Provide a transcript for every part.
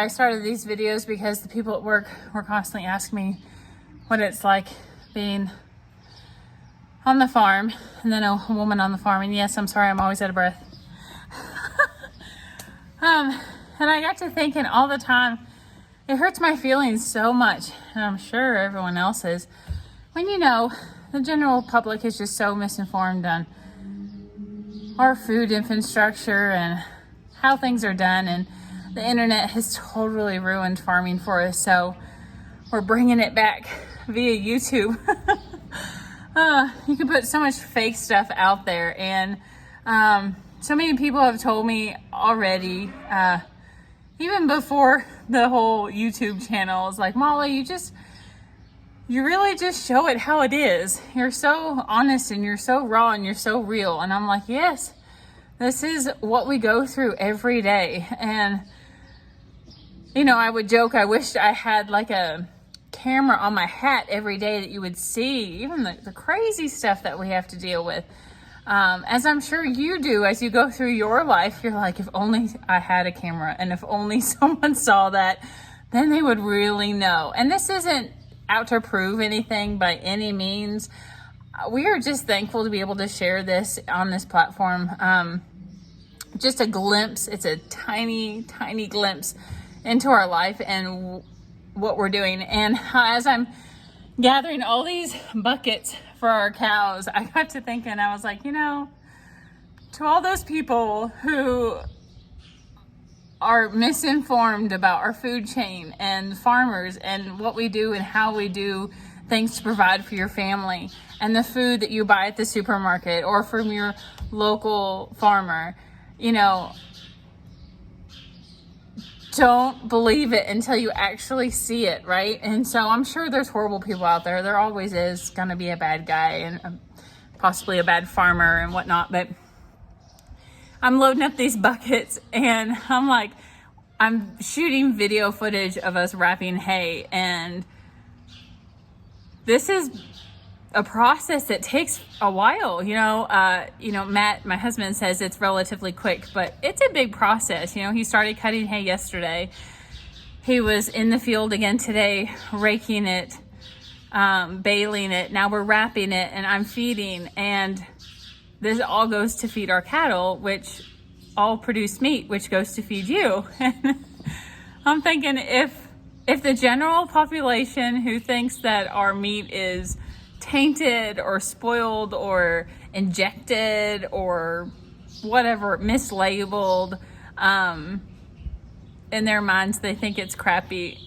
I started these videos because the people at work were constantly asking me what it's like being on the farm, and then a woman on the farm. And yes, I'm sorry, I'm always out of breath. And I got to thinking all the time, it hurts my feelings so much, and I'm sure everyone else's, when the general public is just so misinformed on our food infrastructure and how things are done, and the internet has totally ruined farming for us, so we're bringing it back via YouTube. You can put so much fake stuff out there, and so many people have told me already, even before the whole YouTube channel, is like, Molly, you really just show it how it is. You're so honest and you're so raw and you're so real. And I'm like, yes, this is what we go through every day. And, I would joke, I wished I had like a camera on my hat every day that you would see, even the crazy stuff that we have to deal with. As I'm sure you do, as you go through your life, you're like, if only I had a camera, and if only someone saw that, then they would really know. And this isn't out to prove anything by any means. We are just thankful to be able to share this on this platform. Just a glimpse, it's a tiny, tiny glimpse into our life and what we're doing. And as I'm gathering all these buckets for our cows, I got to thinking, I was like, to all those people who are misinformed about our food chain and farmers and what we do and how we do things to provide for your family, and the food that you buy at the supermarket or from your local farmer, don't believe it until you actually see it, right? And so I'm sure there's horrible people out there. There always is going to be a bad guy and possibly a bad farmer and whatnot. But I'm loading up these buckets, and I'm shooting video footage of us wrapping hay. And this is a process that takes a while. Matt, my husband, says it's relatively quick, but it's a big process. He started cutting hay yesterday. He was in the field again today, raking it, baling it. Now we're wrapping it, and I'm feeding. And this all goes to feed our cattle, which all produce meat, which goes to feed you. And I'm thinking, if the general population who thinks that our meat is tainted or spoiled or injected or whatever, mislabeled, in their minds they think it's crappy,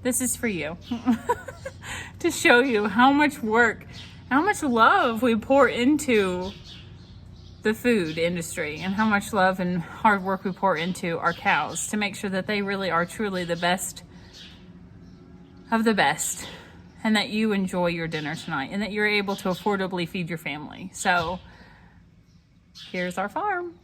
this is for you. To show you how much work, how much love we pour into the food industry, and how much love and hard work we pour into our cows to make sure that they really are truly the best of the best, and that you enjoy your dinner tonight, and that you're able to affordably feed your family. So here's our farm.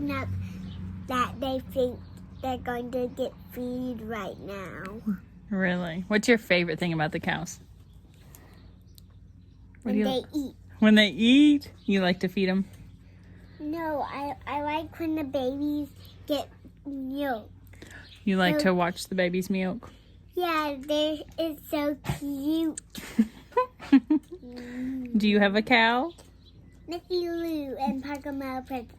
Up that they think they're going to get feed right now. Really? What's your favorite thing about the cows? When they eat. When they eat? You like to feed them? No, I like when the babies get milk. You like to watch the babies milk? Yeah, it's so cute. Do you have a cow? Missy Lou and Parker Princess.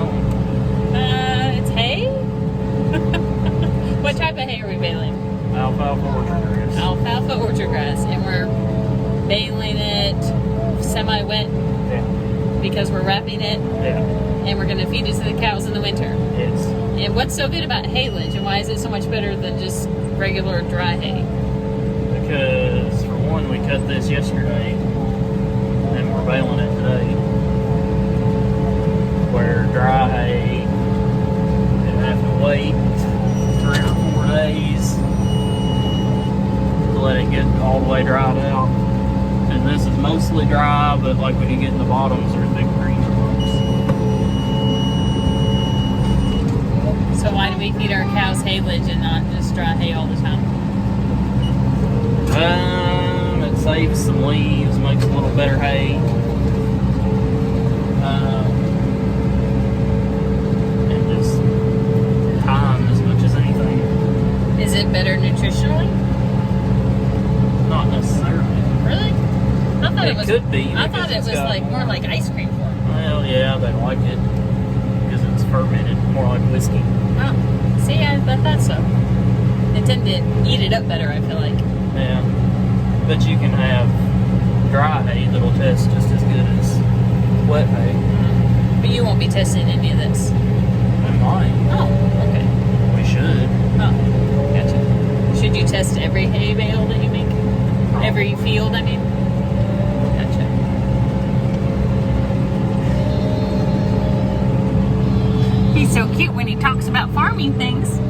baling? It's hay. What type of hay are we baling? Alfalfa orchard grass. Alfalfa orchard grass, and we're baling it semi-wet Yeah. because we're wrapping it, Yeah. and we're going to feed it to the cows in the winter. Yes. And what's so good about haylage, and why is it so much better than just regular dry hay? Because for one, we cut this yesterday, and we're baling it today. Where dry hay, you have to wait 3 or 4 days to let it get all the way dried out. And this is mostly dry, but like when you get in the bottoms, there's big green clumps. So why do we feed our cows haylage and not just dry hay all the time? It saves some leaves, makes a little better hay. And just time as much as anything. Is it better nutritionally? Not necessarily. Really? I thought it was. Could be. I thought it because was it's got like more like ice cream form. Well, yeah, they like it because it's fermented, more like whiskey. Oh, see, I thought so. They tend to eat it up better, I feel like. Yeah, but you can have dry hay that'll taste just as good as wet hay. But you won't be testing any of this. We might. Oh, okay. We should. Oh, gotcha. Should you test every hay bale that you make? Every field, I mean? Gotcha. He's so cute when he talks about farming things.